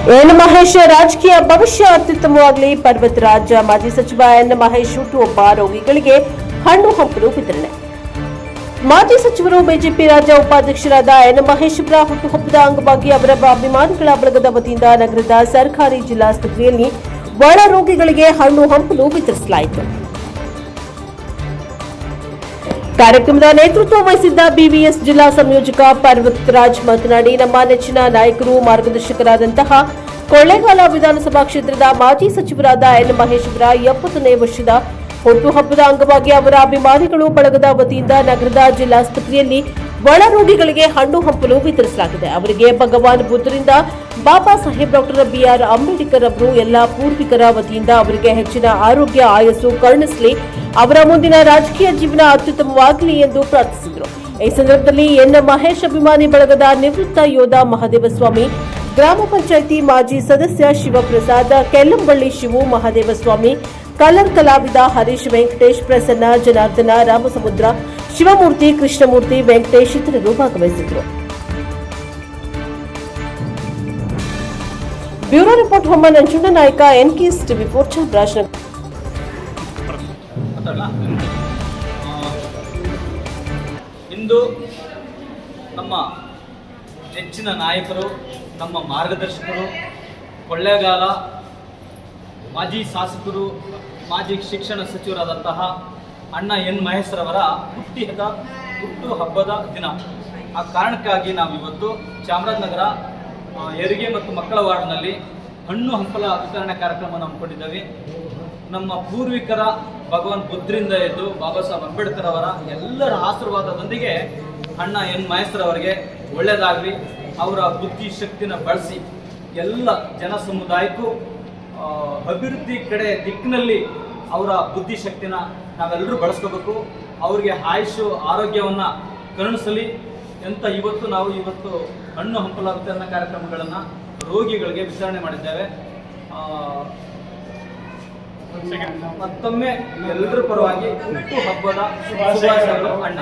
N Mahesh ರಾಜಕೀಯ ಭವಿಷ್ಯ ಅತ್ಯುತ್ತಮವಾಗಲಿ. ಪರ್ವತರಾಜ ಮಾಜಿ ಸಚಿವ ಎನ್ ಮಹೇಶ್ ಹುಟ್ಟುಹಬ್ಬ ರೋಗಿಗಳಿಗೆ ಹಣ್ಣು ಹಂಪಲು ವಿತರಣೆ. ಮಾಜಿ ಸಚಿವರು ಬಿಜೆಪಿ ರಾಜ್ಯ ಉಪಾಧ್ಯಕ್ಷರಾದ ಎನ್ ಮಹೇಶ್ ಅವರ ಹುಟ್ಟುಹಬ್ಬದ ಅಂಗವಾಗಿ ಅವರ ಅಭಿಮಾನಿಗಳ ಬಳಗದ ವತಿಯಿಂದ ನಗರದ ಸರ್ಕಾರಿ ಜಿಲ್ಲಾಸ್ಪತ್ರೆಯಲ್ಲಿ ಒಳ ರೋಗಿಗಳಿಗೆ ಹಣ್ಣು ಹಂಪಲು ವಿತರಿಸಲಾಯಿತು. ಕಾರ್ಯಕ್ರಮದ ನೇತೃತ್ವ ವಹಿಸಿದ್ದ ಬಿವಿಎಸ್ ಜಿಲ್ಲಾ ಸಂಯೋಜಕ ಪರ್ವತರಾಜ್ ಮಾತನಾಡಿ, ನಮ್ಮ ನೆಚ್ಚಿನ ನಾಯಕರು ಮಾರ್ಗದರ್ಶಕರಾದಂತಹ ಕೊಳ್ಳೇಗಾಲ ವಿಧಾನಸಭಾ ಕ್ಷೇತ್ರದ ಮಾಜಿ ಸಚಿವರಾದ ಎನ್ ಮಹೇಶ್ ಅವರ 70ನೇ ವರ್ಷದ ಹುಟ್ಟುಹಬ್ಬದ ಅಂಗವಾಗಿ ಅವರ ಅಭಿಮಾನಿಗಳು ಬಳಗದ ವತಿಯಿಂದ ನಗರದ ಜಿಲ್ಲಾಸ್ಪತ್ರೆಯಲ್ಲಿ ಒಳ ರೋಗಿಗಳಿಗೆ ಹಣ್ಣು ಹಂಪಲು ವಿತರಿಸಲಾಗಿದೆ. ಅವರಿಗೆ ಭಗವಾನ್ ಬುದ್ಧರಿಂದ ಬಾಬಾ ಸಾಹೇಬ್ ಡಾಕ್ಟರ್ ಬಿಆರ್ ಅಂಬೇಡ್ಕರ್ ಅವರು ಎಲ್ಲ ಪೂರ್ವಿಕರ ವತಿಯಿಂದ ಅವರಿಗೆ ಹೆಚ್ಚಿನ ಆರೋಗ್ಯ ಆಯಸ್ಸು ಕರುಣಿಸಲಿ, ಅವರ ಮುಂದಿನ ರಾಜಕೀಯ ಜೀವನ ಅತ್ಯುತ್ತಮವಾಗಲಿ ಎಂದು ಪ್ರಾರ್ಥಿಸಿದರು. ಈ ಸಂದರ್ಭದಲ್ಲಿ ಎನ್ ಮಹೇಶ್ ಅಭಿಮಾನಿ ಬಳಗದ ನಿವೃತ್ತ ಯೋಧ ಮಹದೇವಸ್ವಾಮಿ, ಗ್ರಾಮ ಪಂಚಾಯಿತಿ ಮಾಜಿ ಸದಸ್ಯ ಶಿವಪ್ರಸಾದ್, ಕೆಲ್ಲಂಬಳ್ಳಿ ಶಿವು, ಮಹದೇವಸ್ವಾಮಿ, ಕಲರ್ ಕಲಾವಿದ ಹರೀಶ್, ವೆಂಕಟೇಶ್, ಪ್ರಸನ್ನ, ಜನಾರ್ದನ, ರಾಮಸಮುದ್ರ, ಶಿವಮೂರ್ತಿ, ಕೃಷ್ಣಮೂರ್ತಿ, ವೆಂಕಟೇಶ್ ಇತರರು ಭಾಗವಹಿಸಿದರು. ಬ್ಯೂರೋ ರಿಪೋರ್ಟ್ ಹೊಮ್ಮ ನಂಜುಂಡ ನಾಯಕ, ಎನ್ಕೆಎಸ್ ಟಿವಿ4 ಚಾಮರಾಜನಗರ. ಇಂದು ನಮ್ಮ ನೆಚ್ಚಿನ ನಾಯಕರು, ನಮ್ಮ ಮಾರ್ಗದರ್ಶಕರು, ಕೊಳ್ಳೇಗಾಲ ಮಾಜಿ ಶಾಸಕರು, ಮಾಜಿ ಶಿಕ್ಷಣ ಸಚಿವರಾದಂತಹ ಅಣ್ಣ ಎನ್ ಮಹೇಶ್ ರವರ ಹುಟ್ಟುಹಬ್ಬದ ದಿನ. ಆ ಕಾರಣಕ್ಕಾಗಿ ನಾವು ಇವತ್ತು ಚಾಮರಾಜನಗರ ಹೆರಿಗೆ ಮತ್ತು ಮಕ್ಕಳ ವಾರ್ಡ್ನಲ್ಲಿ ಹಣ್ಣು ಹಂಪಲ ವಿತರಣೆ ಕಾರ್ಯಕ್ರಮವನ್ನು ಹಮ್ಮಿಕೊಂಡಿದ್ದೇವೆ. ನಮ್ಮ ಪೂರ್ವಿಕರ ಭಗವಾನ್ ಬುದ್ಧರಿಂದ ಎದ್ದು ಬಾಬಾ ಸಾಹೇಬ್ ಅಂಬೇಡ್ಕರ್ ಅವರ ಎಲ್ಲರ ಆಶೀರ್ವಾದದೊಂದಿಗೆ ಅಣ್ಣ ಎನ್ ಮಹೇಶ್ ಅವರಿಗೆ ಒಳ್ಳೆಯದಾಗಲಿ, ಅವರ ಬುದ್ಧಿ ಶಕ್ತಿನ ಬಳಸಿ ಎಲ್ಲ ಜನ ಸಮುದಾಯಕ್ಕೂ ಅಭಿವೃದ್ಧಿ ಕಡೆ ದಿಕ್ಕಿನಲ್ಲಿ ಅವರ ಬುದ್ಧಿಶಕ್ತಿನ ನಾವೆಲ್ಲರೂ ಬಳಸ್ಕೋಬೇಕು. ಅವರಿಗೆ ಆಯುಷು ಆರೋಗ್ಯವನ್ನು ಕರುಣಿಸಲಿ ಅಂತ ನಾವು ಇವತ್ತು ಹಣ್ಣು ಹಂಪಲ ವಿತರಣಾ ಕಾರ್ಯಕ್ರಮಗಳನ್ನು ರೋಗಿಗಳಿಗೆ ವಿತರಣೆ ಮಾಡಿದ್ದೇವೆ. ಮತ್ತೊಮ್ಮೆ ಎಲ್ಲರ ಪರವಾಗಿ ಹುಟ್ಟುಹಬ್ಬದ ಶುಭಾಶಯಗಳು ಅಣ್ಣ.